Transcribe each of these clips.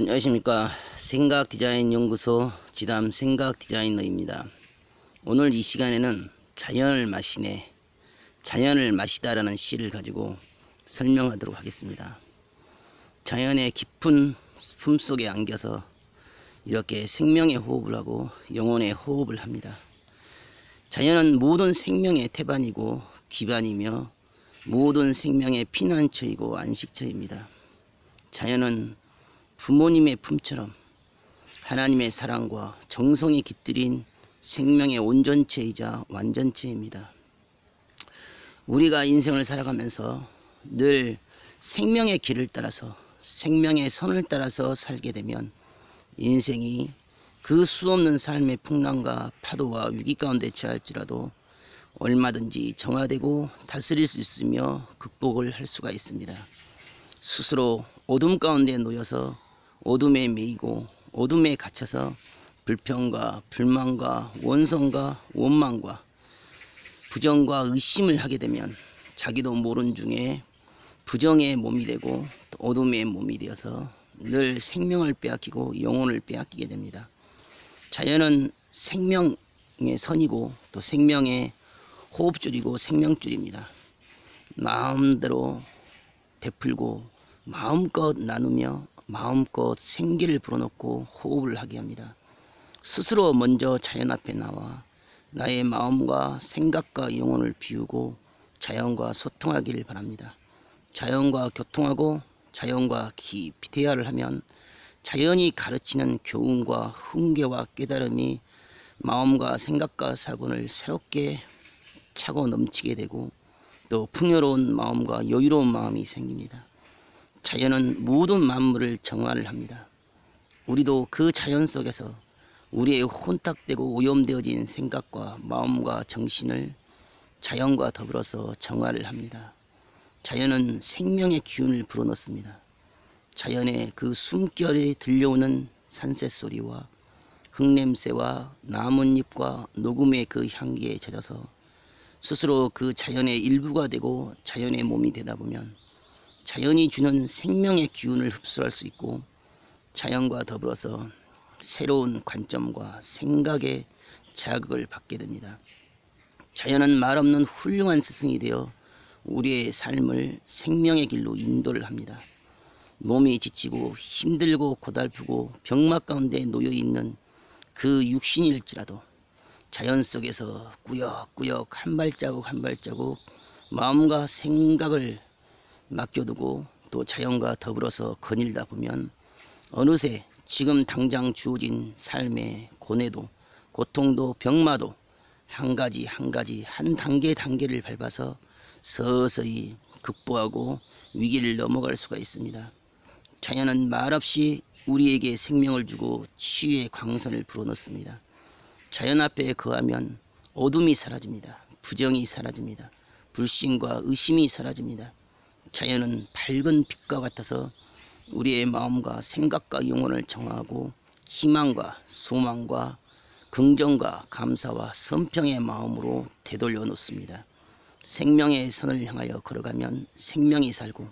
안녕하십니까. 생각디자인연구소 지담 생각디자이너입니다. 오늘 이 시간에는 자연을 마시네, 자연을 마시다 라는 시를 가지고 설명하도록 하겠습니다. 자연의 깊은 품속에 안겨서 이렇게 생명의 호흡을 하고 영혼의 호흡을 합니다. 자연은 모든 생명의 태반이고 기반이며 모든 생명의 피난처이고 안식처입니다. 자연은 부모님의 품처럼 하나님의 사랑과 정성이 깃들인 생명의 온전체이자 완전체입니다. 우리가 인생을 살아가면서 늘 생명의 길을 따라서 생명의 선을 따라서 살게 되면 인생이 그 수없는 삶의 풍랑과 파도와 위기 가운데 처할지라도 얼마든지 정화되고 다스릴 수 있으며 극복을 할 수가 있습니다. 스스로 어둠 가운데 놓여서 어둠에 매이고 어둠에 갇혀서 불평과 불만과 원성과 원망과 부정과 의심을 하게 되면 자기도 모른 중에 부정의 몸이 되고 어둠의 몸이 되어서 늘 생명을 빼앗기고 영혼을 빼앗기게 됩니다. 자연은 생명의 선이고 또 생명의 호흡줄이고 생명줄입니다. 마음대로 베풀고 마음껏 나누며 마음껏 생기를 불어넣고 호흡을 하게 합니다. 스스로 먼저 자연 앞에 나와 나의 마음과 생각과 영혼을 비우고 자연과 소통하기를 바랍니다. 자연과 교통하고 자연과 깊이 대화를 하면 자연이 가르치는 교훈과 훈계와 깨달음이 마음과 생각과 사고를 새롭게 차고 넘치게 되고 또 풍요로운 마음과 여유로운 마음이 생깁니다. 자연은 모든 만물을 정화를 합니다. 우리도 그 자연 속에서 우리의 혼탁되고 오염되어진 생각과 마음과 정신을 자연과 더불어서 정화를 합니다. 자연은 생명의 기운을 불어넣습니다. 자연의 그 숨결에 들려오는 산새소리와 흙냄새와 나뭇잎과 녹음의 그 향기에 젖어서 스스로 그 자연의 일부가 되고 자연의 몸이 되다 보면 자연이 주는 생명의 기운을 흡수할 수 있고 자연과 더불어서 새로운 관점과 생각의 자극을 받게 됩니다. 자연은 말없는 훌륭한 스승이 되어 우리의 삶을 생명의 길로 인도를 합니다. 몸이 지치고 힘들고 고달프고 병막 가운데 놓여있는 그 육신일지라도 자연 속에서 꾸역꾸역 한 발자국 한 발자국 마음과 생각을 맡겨두고 또 자연과 더불어서 거닐다 보면 어느새 지금 당장 주어진 삶의 고뇌도 고통도 병마도 한 가지 한 가지 한 단계 단계를 밟아서 서서히 극복하고 위기를 넘어갈 수가 있습니다. 자연은 말없이 우리에게 생명을 주고 치유의 광선을 불어넣습니다. 자연 앞에 거하면 어둠이 사라집니다. 부정이 사라집니다. 불신과 의심이 사라집니다. 자연은 밝은 빛과 같아서 우리의 마음과 생각과 영혼을 정화하고 희망과 소망과 긍정과 감사와 선평의 마음으로 되돌려 놓습니다. 생명의 선을 향하여 걸어가면 생명이 살고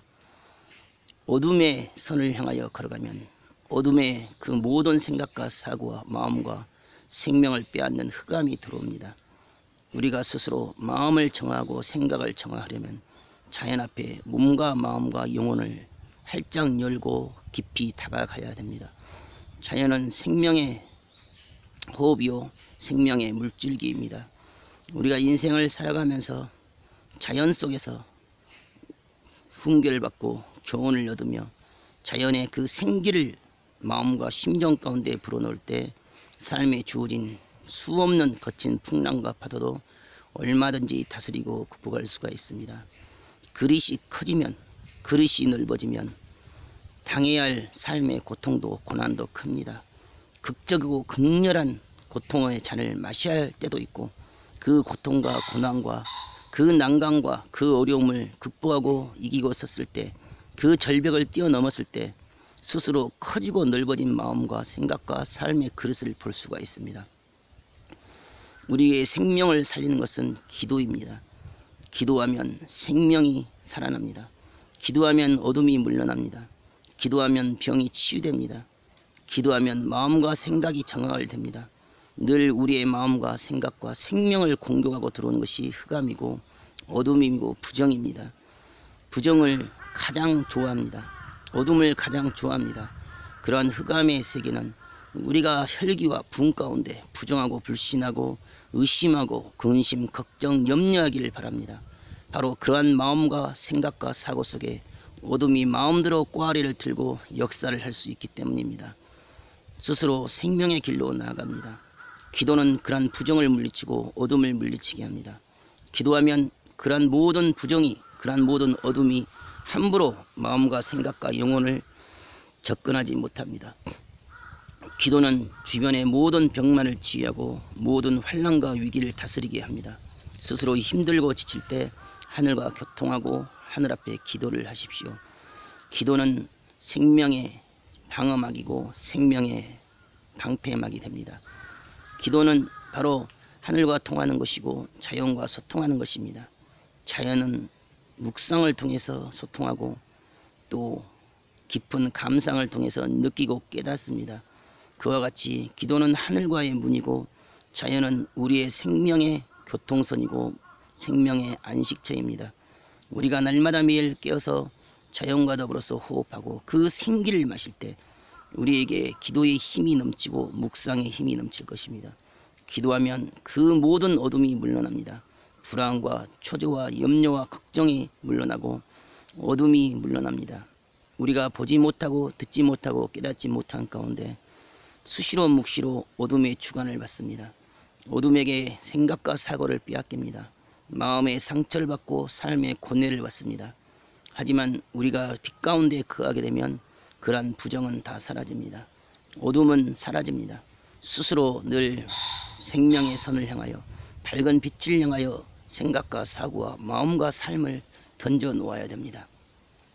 어둠의 선을 향하여 걸어가면 어둠의 그 모든 생각과 사고와 마음과 생명을 빼앗는 흑암이 들어옵니다. 우리가 스스로 마음을 정화하고 생각을 정화하려면 자연 앞에 몸과 마음과 영혼을 활짝 열고 깊이 다가가야 됩니다. 자연은 생명의 호흡이요 생명의 물줄기입니다. 우리가 인생을 살아가면서 자연 속에서 훈계를 받고 교훈을 얻으며 자연의 그 생기를 마음과 심정 가운데 불어넣을 때 삶에 주어진 수없는 거친 풍랑과 파도도 얼마든지 다스리고 극복할 수가 있습니다. 그릇이 커지면 그릇이 넓어지면 당해야 할 삶의 고통도 고난도 큽니다. 극적이고 극렬한 고통의 잔을 마셔야 할 때도 있고 그 고통과 고난과 그 난관과 그 어려움을 극복하고 이기고 섰을 때 그 절벽을 뛰어넘었을 때 스스로 커지고 넓어진 마음과 생각과 삶의 그릇을 볼 수가 있습니다. 우리의 생명을 살리는 것은 기도입니다. 기도하면 생명이 살아납니다. 기도하면 어둠이 물러납니다. 기도하면 병이 치유됩니다. 기도하면 마음과 생각이 정화됩니다. 늘 우리의 마음과 생각과 생명을 공격하고 들어오는 것이 흑암이고 어둠이고 부정입니다. 부정을 가장 좋아합니다. 어둠을 가장 좋아합니다. 그러한 흑암의 세계는 우리가 혈기와 분 가운데 부정하고 불신하고 의심하고 근심, 걱정, 염려하기를 바랍니다. 바로 그러한 마음과 생각과 사고 속에 어둠이 마음대로 꽈리를 들고 역사를 할 수 있기 때문입니다. 스스로 생명의 길로 나아갑니다. 기도는 그러한 부정을 물리치고 어둠을 물리치게 합니다. 기도하면 그러한 모든 부정이, 그러한 모든 어둠이 함부로 마음과 생각과 영혼을 접근하지 못합니다. 기도는 주변의 모든 병만을 치유하고 모든 환난과 위기를 다스리게 합니다. 스스로 힘들고 지칠 때 하늘과 교통하고 하늘 앞에 기도를 하십시오. 기도는 생명의 방어막이고 생명의 방패막이 됩니다. 기도는 바로 하늘과 통하는 것이고 자연과 소통하는 것입니다. 자연은 묵상을 통해서 소통하고 또 깊은 감상을 통해서 느끼고 깨닫습니다. 그와 같이 기도는 하늘과의 문이고 자연은 우리의 생명의 교통선이고 생명의 안식처입니다. 우리가 날마다 매일 깨어서 자연과 더불어서 호흡하고 그 생기를 마실 때 우리에게 기도의 힘이 넘치고 묵상의 힘이 넘칠 것입니다. 기도하면 그 모든 어둠이 물러납니다. 불안과 초조와 염려와 걱정이 물러나고 어둠이 물러납니다. 우리가 보지 못하고 듣지 못하고 깨닫지 못한 가운데 수시로 묵시로 어둠의 주관을 받습니다. 어둠에게 생각과 사고를 빼앗깁니다. 마음의 상처를 받고 삶의 고뇌를 받습니다. 하지만 우리가 빛 가운데 거하게 되면 그러한 부정은 다 사라집니다. 어둠은 사라집니다. 스스로 늘 생명의 선을 향하여 밝은 빛을 향하여 생각과 사고와 마음과 삶을 던져 놓아야 됩니다.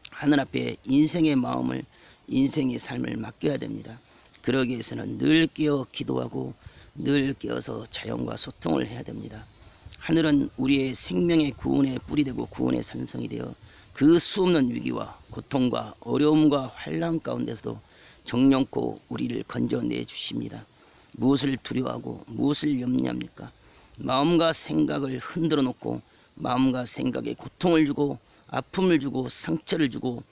하늘 앞에 인생의 마음을 인생의 삶을 맡겨야 됩니다. 그러기 위해서는 늘 깨어 기도하고 늘 깨어서 자연과 소통을 해야 됩니다. 하늘은 우리의 생명의 구원의 뿌리 되고 구원의 산성이 되어 그 수없는 위기와 고통과 어려움과 환난 가운데서도 정령코 우리를 건져내 주십니다. 무엇을 두려워하고 무엇을 염려합니까? 마음과 생각을 흔들어 놓고 마음과 생각에 고통을 주고 아픔을 주고 상처를 주고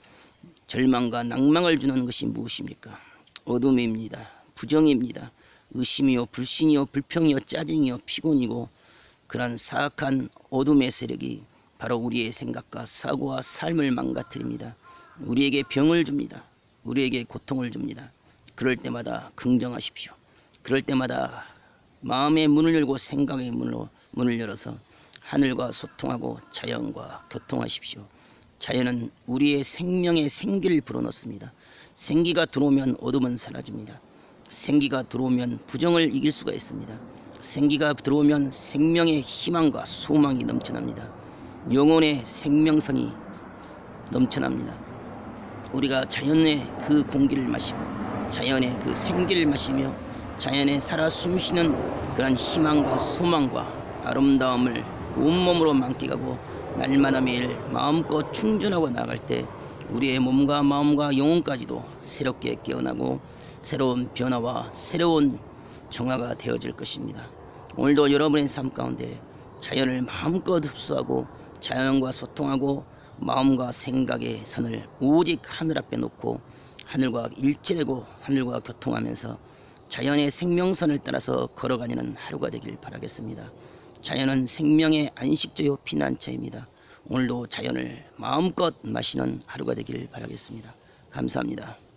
절망과 낭망을 주는 것이 무엇입니까? 어둠입니다. 부정입니다. 의심이요 불신이요 불평이요 짜증이요 피곤이고 그러한 사악한 어둠의 세력이 바로 우리의 생각과 사고와 삶을 망가뜨립니다. 우리에게 병을 줍니다. 우리에게 고통을 줍니다. 그럴 때마다 긍정하십시오. 그럴 때마다 마음의 문을 열고 생각의 문을 열어서 하늘과 소통하고 자연과 교통하십시오. 자연은 우리의 생명의 생기를 불어넣습니다. 생기가 들어오면 어둠은 사라집니다. 생기가 들어오면 부정을 이길 수가 있습니다. 생기가 들어오면 생명의 희망과 소망이 넘쳐납니다. 영혼의 생명선이 넘쳐납니다. 우리가 자연의 그 공기를 마시고 자연의 그 생기를 마시며 자연에 살아 숨쉬는 그런 희망과 소망과 아름다움을 온몸으로 만끽하고 날마다 매일 마음껏 충전하고 나갈 때 우리의 몸과 마음과 영혼까지도 새롭게 깨어나고 새로운 변화와 새로운 정화가 되어질 것입니다. 오늘도 여러분의 삶 가운데 자연을 마음껏 흡수하고 자연과 소통하고 마음과 생각의 선을 오직 하늘 앞에 놓고 하늘과 일체되고 하늘과 교통하면서 자연의 생명선을 따라서 걸어가는 하루가 되길 바라겠습니다. 자연은 생명의 안식처요 피난처입니다. 오늘도 자연을 마음껏 마시는 하루가 되길 바라겠습니다. 감사합니다.